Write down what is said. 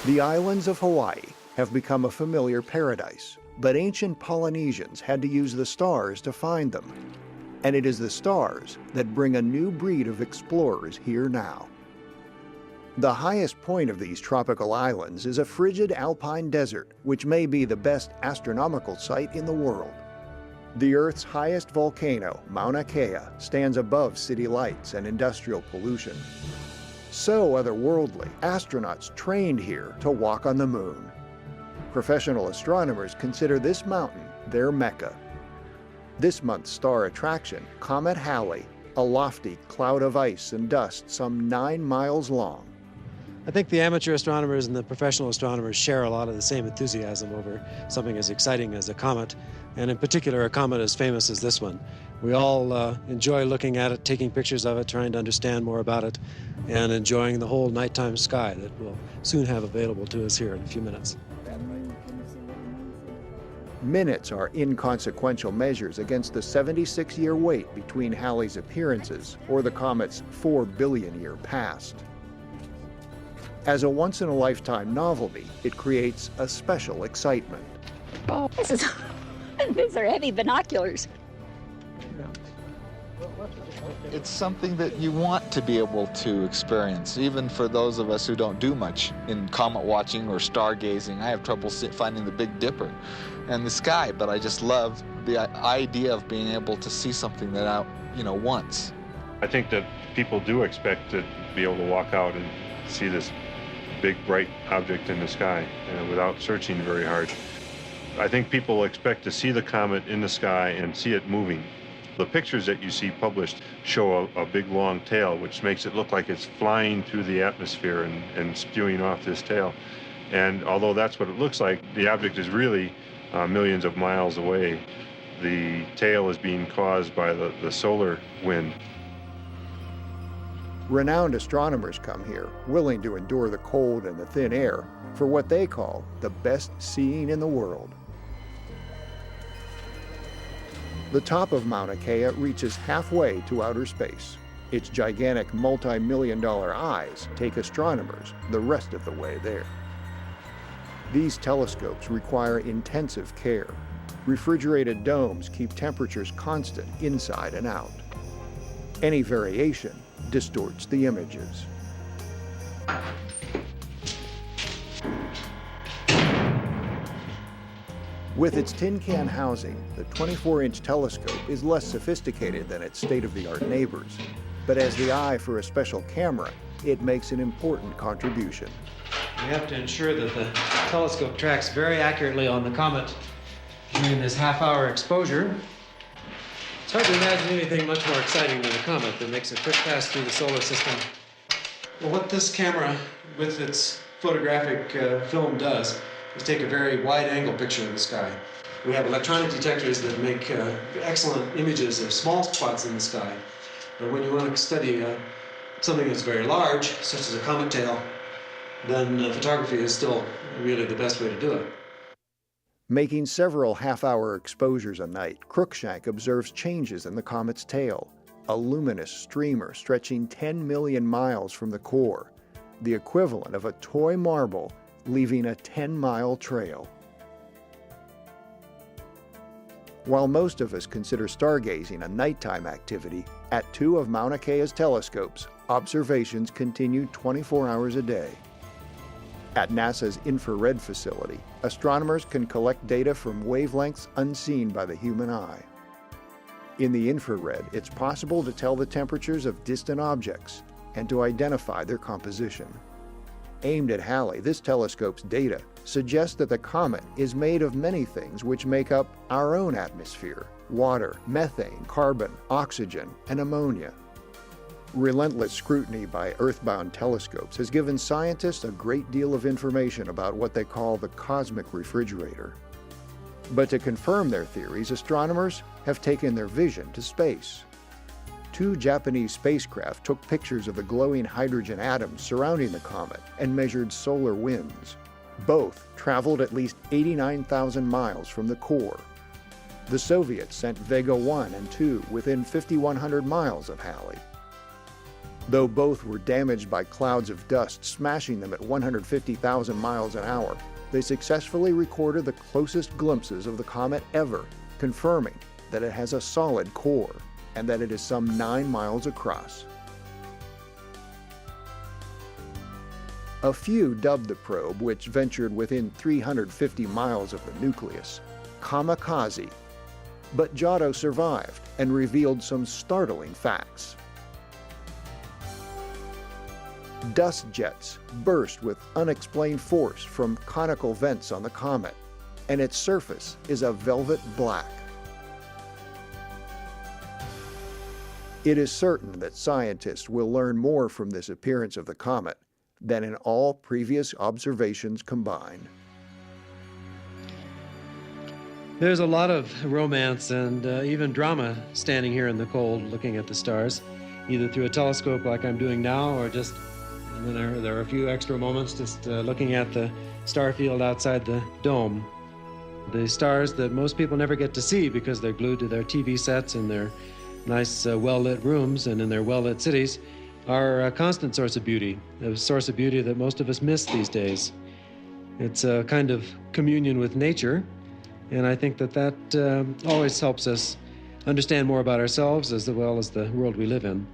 The islands of Hawaii have become a familiar paradise, but ancient Polynesians had to use the stars to find them. And it is the stars that bring a new breed of explorers here now. The highest point of these tropical islands is a frigid alpine desert, which may be the best astronomical site in the world. The Earth's highest volcano, Mauna Kea, stands above city lights and industrial pollution. So otherworldly, astronauts trained here to walk on the moon. Professional astronomers consider this mountain their Mecca. This month's star attraction, Comet Halley, a lofty cloud of ice and dust some 9 miles long. I think the amateur astronomers and the professional astronomers share a lot of the same enthusiasm over something as exciting as a comet, and in particular a comet as famous as this one. We all enjoy looking at it, taking pictures of it, trying to understand more about it, and enjoying the whole nighttime sky that we'll soon have available to us here in a few minutes. Minutes are inconsequential measures against the 76-year wait between Halley's appearances or the comet's 4 billion-year past. As a once-in-a-lifetime novelty, it creates a special excitement. Oh, these are heavy binoculars. It's something that you want to be able to experience, even for those of us who don't do much in comet watching or stargazing. I have trouble finding the Big Dipper and the sky, but I just love the idea of being able to see something that I, once. I think that people do expect to be able to walk out and see this big, bright object in the sky without searching very hard. I think people expect to see the comet in the sky and see it moving. The pictures that you see published show a big, long tail, which makes it look like it's flying through the atmosphere and spewing off this tail. And although that's what it looks like, the object is really millions of miles away. The tail is being caused by the solar wind. Renowned astronomers come here, willing to endure the cold and the thin air for what they call the best seeing in the world. The top of Mauna Kea reaches halfway to outer space. Its gigantic multi-million-dollar eyes take astronomers the rest of the way there. These telescopes require intensive care. Refrigerated domes keep temperatures constant inside and out. Any variation distorts the images. With its tin can housing, the 24-inch telescope is less sophisticated than its state-of-the-art neighbors. But as the eye for a special camera, it makes an important contribution. We have to ensure that the telescope tracks very accurately on the comet during this half-hour exposure. It's hard to imagine anything much more exciting than a comet that makes a quick pass through the solar system. Well, what this camera with its photographic film does is take a very wide-angle picture of the sky. We have electronic detectors that make excellent images of small spots in the sky. But when you want to study something that's very large, such as a comet tail, then photography is still really the best way to do it. Making several half-hour exposures a night, Cruikshank observes changes in the comet's tail, a luminous streamer stretching 10 million miles from the core, the equivalent of a toy marble leaving a 10-mile trail. While most of us consider stargazing a nighttime activity, at 2 of Mauna Kea's telescopes, observations continue 24 hours a day. At NASA's infrared facility, astronomers can collect data from wavelengths unseen by the human eye. In the infrared, it's possible to tell the temperatures of distant objects and to identify their composition. Aimed at Halley, this telescope's data suggests that the comet is made of many things which make up our own atmosphere: water, methane, carbon, oxygen, and ammonia. Relentless scrutiny by Earthbound telescopes has given scientists a great deal of information about what they call the cosmic refrigerator. But to confirm their theories, astronomers have taken their vision to space. 2 Japanese spacecraft took pictures of the glowing hydrogen atoms surrounding the comet and measured solar winds. Both traveled at least 89,000 miles from the core. The Soviets sent Vega 1 and 2 within 5,100 miles of Halley. Though both were damaged by clouds of dust smashing them at 150,000 miles an hour, they successfully recorded the closest glimpses of the comet ever, confirming that it has a solid core and that it is some 9 miles across. A few dubbed the probe, which ventured within 350 miles of the nucleus, Kamikaze. But Giotto survived and revealed some startling facts. Dust jets burst with unexplained force from conical vents on the comet, and its surface is a velvet black. It is certain that scientists will learn more from this appearance of the comet than in all previous observations combined. There's a lot of romance and even drama standing here in the cold looking at the stars, either through a telescope like I'm doing now or just, and then there are a few extra moments just looking at the star field outside the dome. The stars that most people never get to see because they're glued to their TV sets in their nice well-lit rooms and in their well-lit cities are a constant source of beauty, a source of beauty that most of us miss these days. It's a kind of communion with nature, and I think that always helps us understand more about ourselves as well as the world we live in.